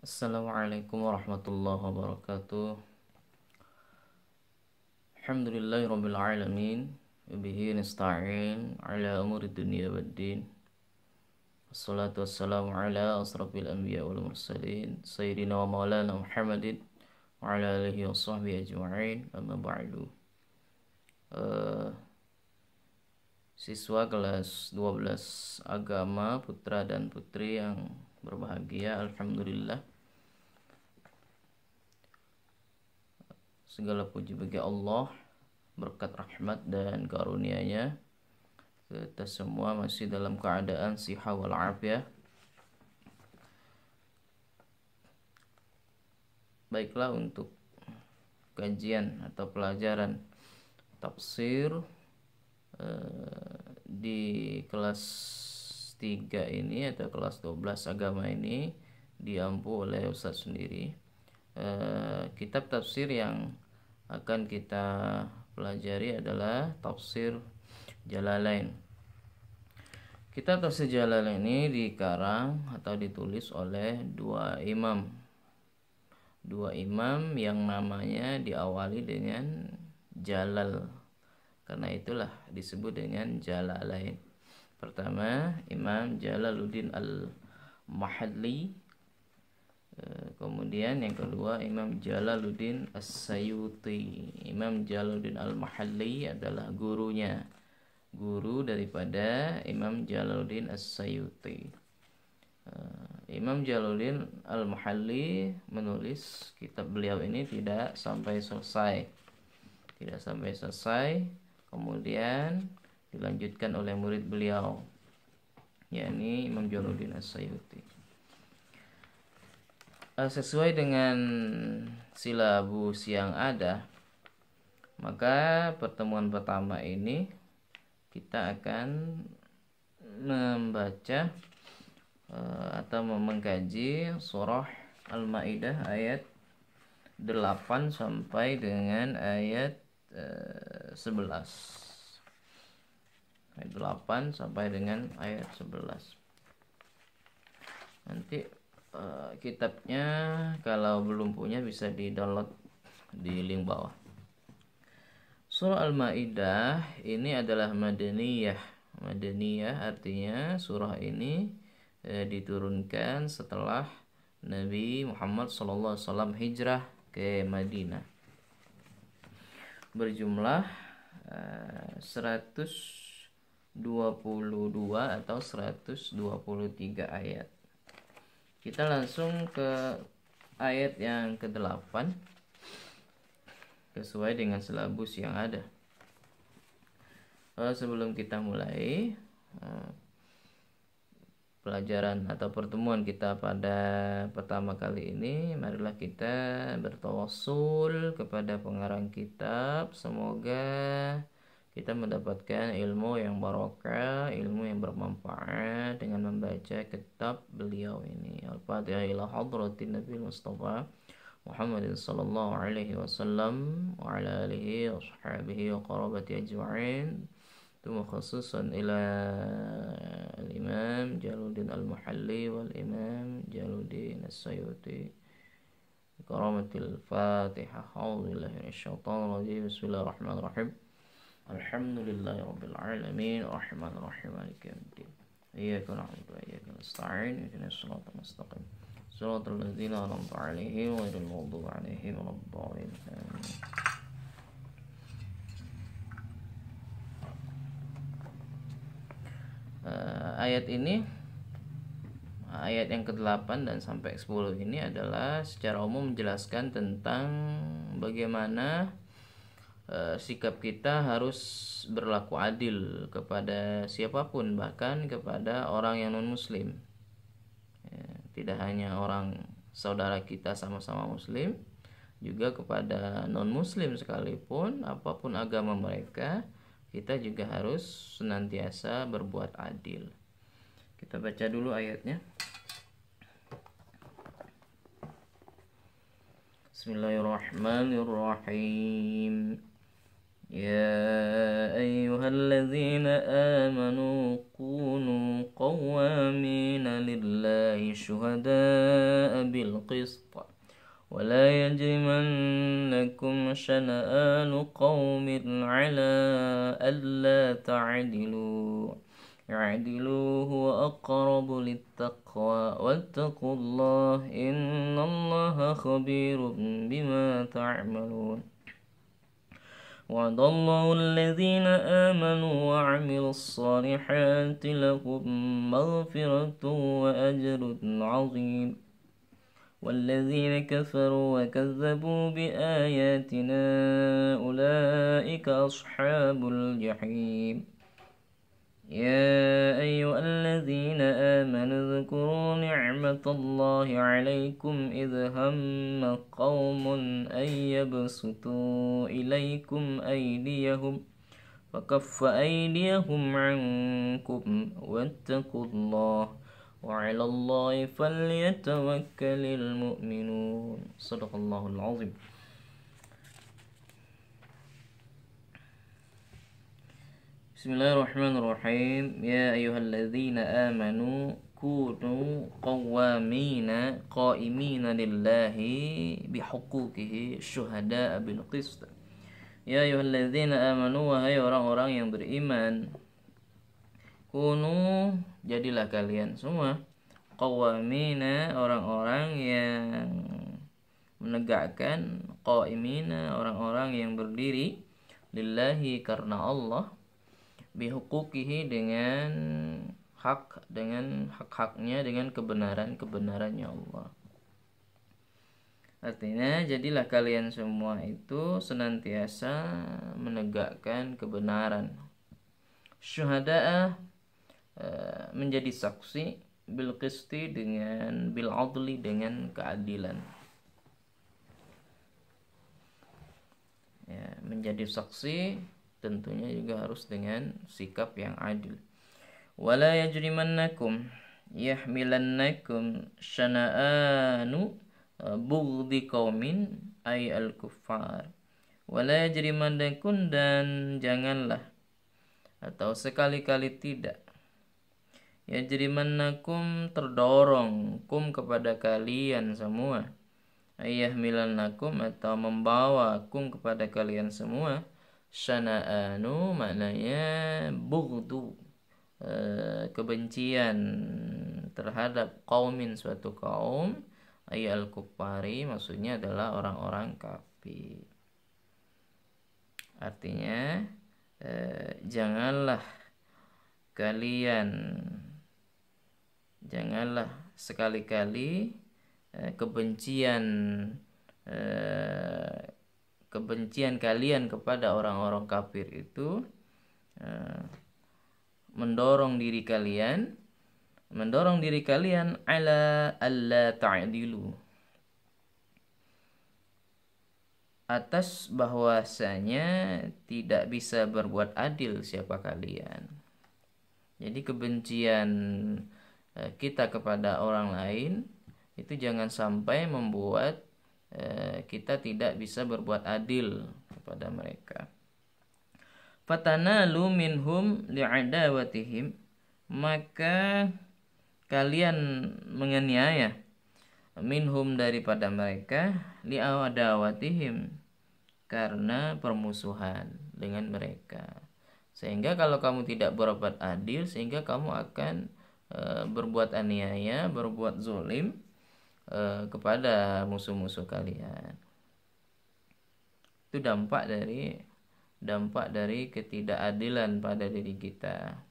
Assalamualaikum warahmatullahi wabarakatuh. Alhamdulillahirabbil alamin. Wabihi nasta'in ala umuri dunya waddin. Wassalatu wassalamu ala asrafil anbiya wal mursalin sayyidina wa maulana Muhammadin wa ala alihi wa sahbihi ajma'in. Amma ba'du. Siswa kelas 12 agama putra dan putri yang berbahagia, alhamdulillah, segala puji bagi Allah, berkat rahmat dan karunia-Nya kita semua masih dalam keadaan siha wal afiyah. Baiklah, untuk kajian atau pelajaran tafsir di kelas 3 ini atau kelas 12 agama ini diampu oleh Ustaz sendiri. Kitab tafsir yang akan kita pelajari adalah tafsir Jalalain. Kitab tafsir Jalalain ini dikarang atau ditulis oleh dua imam yang namanya diawali dengan Jalal. Karena itulah disebut dengan Jalalain. Pertama, Imam Jalaluddin Al-Mahalli. Kemudian yang kedua, Imam Jalaluddin As-Sayuti. Imam Jalaluddin Al-Mahalli adalah guru daripada Imam Jalaluddin As-Sayuti. Imam Jalaluddin Al-Mahalli menulis kitab beliau ini tidak sampai selesai, kemudian dilanjutkan oleh murid beliau, yakni Imam Jalaluddin As-Sayuti. Sesuai dengan silabus yang ada, maka pertemuan pertama ini kita akan membaca atau mengkaji surah Al-Maidah ayat 8 sampai dengan ayat 11. Ayat 8 sampai dengan ayat 11. Nanti kitabnya kalau belum punya bisa di-download di link bawah. Surah Al-Maidah ini adalah Madaniyah. Madaniyah artinya surah ini diturunkan setelah Nabi Muhammad SAW hijrah ke Madinah. Berjumlah 122 atau 123 ayat. Kita langsung ke ayat yang ke-8 sesuai dengan silabus yang ada. Sebelum kita mulai pelajaran atau pertemuan kita pada pertama kali ini, marilah kita bertawassul kepada pengarang kitab. Semoga kita mendapatkan ilmu yang barokah, ilmu yang bermanfaat dengan membaca kitab beliau ini. Al-Fatihah ila hadratin Nabi Mustafa Muhammadin sallallahu alaihi wasallam wa ala alihi wa sahbihi wa qarabati ajma'in. Thumma khususan ila al-Imam Jalaluddin Al-Mahalli wal Imam Jalaluddin As-Sayuti. Karamatil Fatihah. A'udzubillahi minasyaitonir rajim. Bismillahirrahmanirrahim. Alhamdulillahirabbil alamin arrahmanir rahim maliki yaumiddin. Iyyaka na'budu wa iyyaka nasta'in ihdinas siratal mustaqim siratal ladzina an'amta 'alaihim ghairil maghdubi 'alaihim waladdallin. Ayat ini, ayat yang ke-8 dan sampai 10 ini adalah secara umum menjelaskan tentang bagaimana sikap kita harus berlaku adil kepada siapapun, bahkan kepada orang yang non muslim. Tidak hanya orang saudara kita sama-sama muslim, juga kepada non muslim sekalipun, apapun agama mereka, kita juga harus senantiasa berbuat adil. Kita baca dulu ayatnya. Bismillahirrahmanirrahim. يا أيها الذين آمنوا كونوا قوامين لله شهداء بالقسط ولا يجرمنكم شنآن قوم على ألا تعدلوا اعدلوا هو أقرب للتقوى واتقوا الله إن الله خبير بما تعملون وعد الله الذين آمنوا وعملوا الصالحات لهم مغفرة وأجر عظيم والذين كفروا وكذبوا بآياتنا أولئك أصحاب الجحيم يا أيها الذين آمنوا اذكروا نعمة الله عليكم إذ هم قوم أن يبسطوا إليكم أيديهم فكف أيديهم عنكم واتقوا الله وعلى الله فليتوكل المؤمنون صدق الله العظيم. Bismillahirrahmanirrahim. Ya ayyuhalladzina amanu kunu qawwamina qa'imina lillahi bihuquqihi syuhada'a bil qist. Ya ayyuhalladzina amanu, wahai orang-orang yang beriman, kunu, jadilah kalian semua, qawwamina, orang-orang yang menegakkan, qa'imina, orang-orang yang berdiri, lillahi, karena Allah, bihuquqihi, dengan hak-haknya, dengan kebenarannya Allah. Artinya, jadilah kalian semua itu senantiasa menegakkan kebenaran. Syuhada'a, menjadi saksi, bil qisti, dengan bil adli, dengan keadilan. Ya, menjadi saksi tentunya juga harus dengan sikap yang adil. Wala yajrimannakum yahmilannakum syana'anu bughdi qaumin ay al-kuffar. Wala yajrimannakum, dan janganlah atau sekali-kali tidak, yajrimannakum, terdorong, kum, kepada kalian semua, ayahmilannakum, atau membawa, kum, kepada kalian semua, syana'anu, maknanya bughdu, kebencian terhadap qaumin, suatu kaum, ayal kuffari, maksudnya adalah orang-orang kafir. Artinya janganlah sekali-kali kebencian kalian kepada orang-orang kafir itu mendorong diri kalian ala alla ta'dilu, atas bahwasanya tidak bisa berbuat adil siapa kalian. Jadi kebencian kita kepada orang lain itu jangan sampai membuat kita tidak bisa berbuat adil kepada mereka. Fatanalu minhum li'adawatihim, maka kalian menganiaya, minhum, daripada mereka, li'adawatihim, karena permusuhan dengan mereka. Sehingga kalau kamu tidak berbuat adil, sehingga kamu akan berbuat aniaya, berbuat zalim kepada musuh-musuh kalian. Itu dampak dari ketidakadilan pada diri kita.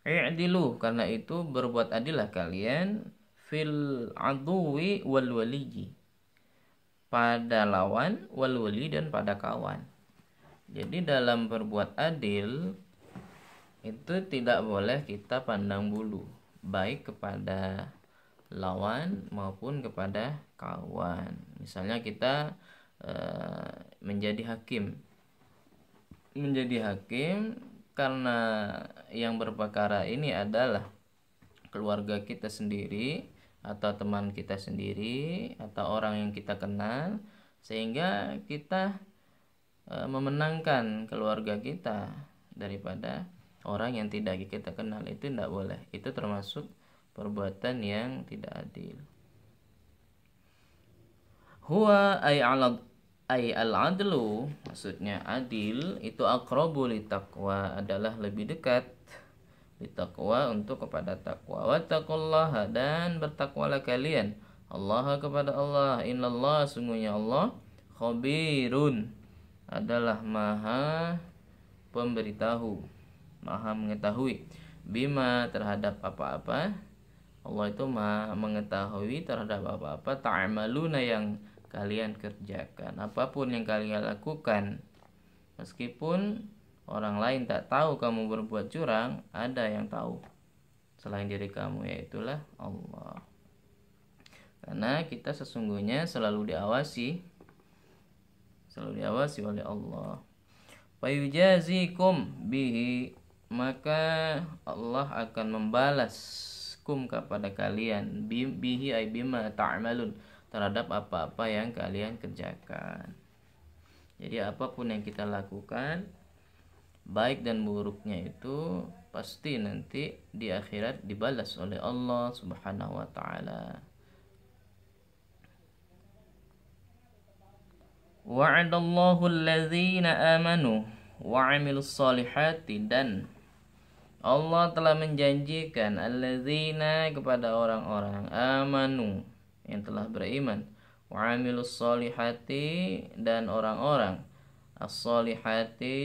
I'dilu, karena itu berbuat adillah kalian, fil aduwi wal waliyi, pada lawan, wal wali, dan pada kawan. Jadi dalam berbuat adil itu tidak boleh kita pandang bulu, baik kepada lawan maupun kepada kawan. Misalnya kita menjadi hakim karena yang berperkara ini adalah keluarga kita sendiri atau teman kita sendiri atau orang yang kita kenal, sehingga kita memenangkan keluarga kita daripada orang yang tidak kita kenal, itu tidak boleh. Itu termasuk perbuatan yang tidak adil. Huwa ay al-adlu, maksudnya adil itu aqrabu litaqwa, adalah lebih dekat litaqwa, untuk kepada takwa. Wattaqullaha, dan bertakwalah kalian Allah, kepada Allah. Innallah, sungguhnya Allah khabirun, adalah maha pemberitahu, maha mengetahui, bima, terhadap apa-apa. Allah itu maha mengetahui terhadap apa-apa ta'maluna, yang kalian kerjakan. Apapun yang kalian lakukan, meskipun orang lain tak tahu kamu berbuat curang, ada yang tahu selain diri kamu, yaitulah Allah. Karena kita sesungguhnya selalu diawasi oleh Allah. Fayujazikum bihi, maka Allah akan membalas kum, kepada kalian, bihi ay bima ta'malun, terhadap apa-apa yang kalian kerjakan. Jadi apapun yang kita lakukan, baik dan buruknya, itu pasti nanti di akhirat dibalas oleh Allah Subhanahu wa ta'ala. Wa'adallahu allazina amanu wa 'amilus solihati, dan Allah telah menjanjikan allazina, kepada orang-orang, amanu, yang telah beriman, wa 'amilus solihati, dan orang-orang as-solihati,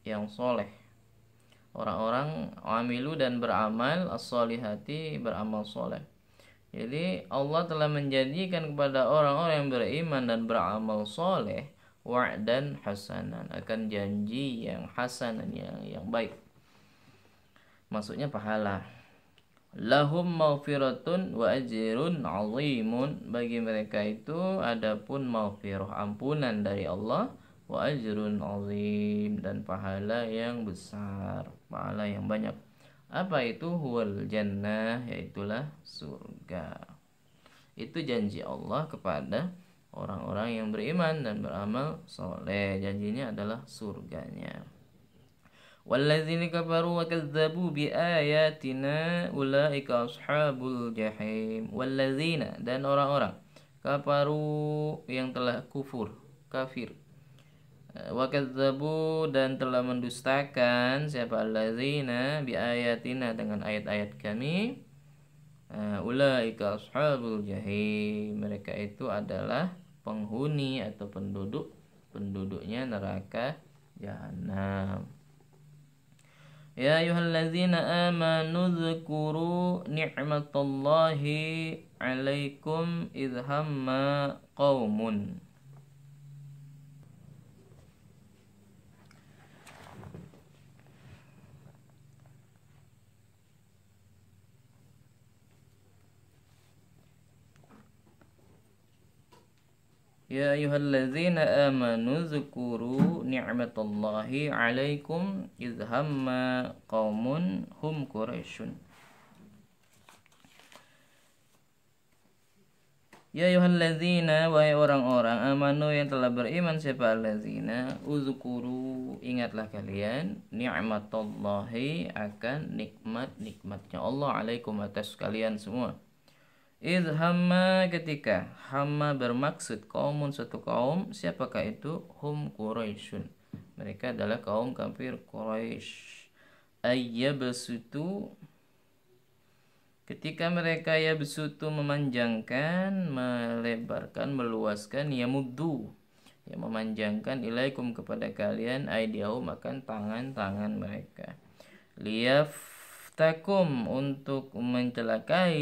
yang soleh. Orang-orang amilu, dan beramal, as-solihati, beramal soleh. Jadi Allah telah menjanjikan kepada orang-orang yang beriman dan beramal soleh wa'dan hasanan, akan janji yang hasanan, yang baik, maksudnya pahala. Lahum maghfiratun wa ajrun 'azimun, bagi mereka itu adapun maghfirah, ampunan dari Allah, wa ajrun 'azim, dan pahala yang besar, pahala yang banyak. Apa itu? Huwal jannah, yaitulah surga. Itu janji Allah kepada orang-orang yang beriman dan beramal soleh, janjinya adalah surganya. Walladzina kafaru wa kadzdzabu biayatina ulaika ashabul jahim. Walladzina, dan orang-orang kafaru, yang telah kafir, wa kadzdzabu, dan telah mendustakan, siapa? Alladzina biayatina, dengan ayat-ayat kami. Ulaika ashabul jahim, mereka itu adalah penghuni atau penduduknya neraka jahanam. Ya ayyuhalladzina amanu dzkuru ni'matallahi 'alaikum idh hamma qaumun. Ya ayyuhalladzina amanu dzkuru ni'matallahi 'alaikum idh hamma qaumun hum quraisyun. Ya ayyuhalladzina, wahai orang-orang, amanu, yang telah beriman, siapa? Alladzina, uzkuru, ingatlah kalian, ni'matallahi, akan nikmatnya Allah, 'alaikum, atas kalian semua. Idh hamma, ketika, hamma bermaksud kaumun, satu kaum. Siapakah itu? Hum Quraisyun, mereka adalah kaum kafir Quraisy. Ayyabsutu, ketika mereka yabsutu, memanjangkan, melebarkan, meluaskan, yamuddu, yang memanjangkan, ilaikum, kepada kalian, aydiyahum, akan tangan-tangan mereka, liyaftakum, untuk mencelakai,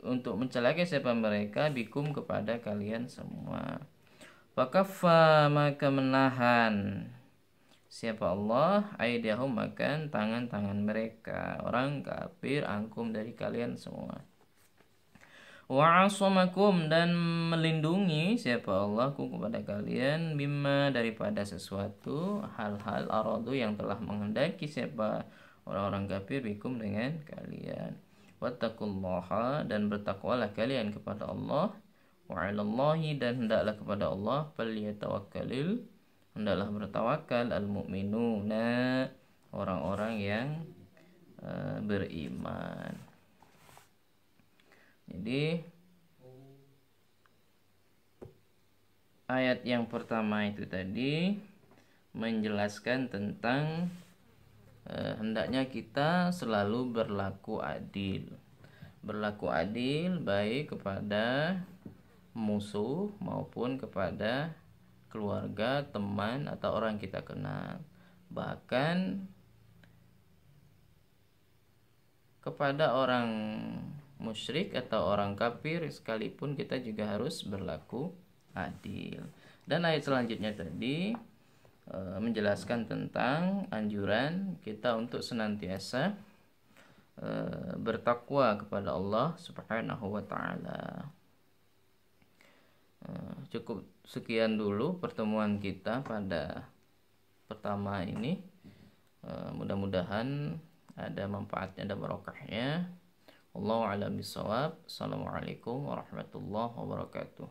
untuk mencelakai siapa? Mereka, bikum, kepada kalian semua. Fakaffa, maka menahan siapa? Allah, aydiyahum, makan tangan-tangan mereka, orang kafir, angkum, dari kalian semua. Wa asamakum, dan melindungi siapa? Allah, kepada kalian, bima, daripada sesuatu, hal-hal, aradu, yang telah menghendaki siapa? Orang-orang kafir, bikum, dengan kalian. Wattaqullaha, dan bertakwalah kalian kepada Allah. wa 'alallahi, dan hendaklah kepada Allah, falyatawakkalul, hendaklah bertawakal, al-mu'minuna, orang-orang yang beriman. Jadi ayat yang pertama itu tadi menjelaskan tentang hendaknya kita selalu berlaku adil. Berlaku adil baik kepada musuh maupun kepada keluarga, teman, atau orang kita kenal. Bahkan kepada orang musyrik atau orang kafir sekalipun kita juga harus berlaku adil. Dan ayat selanjutnya tadi menjelaskan tentang anjuran kita untuk senantiasa bertakwa kepada Allah Subhanahu wa taala. Cukup sekian dulu pertemuan kita pada pertama ini. Mudah-mudahan ada manfaatnya dan barokahnya. Wallahu a'lam bishawab. Assalamualaikum warahmatullahi wabarakatuh.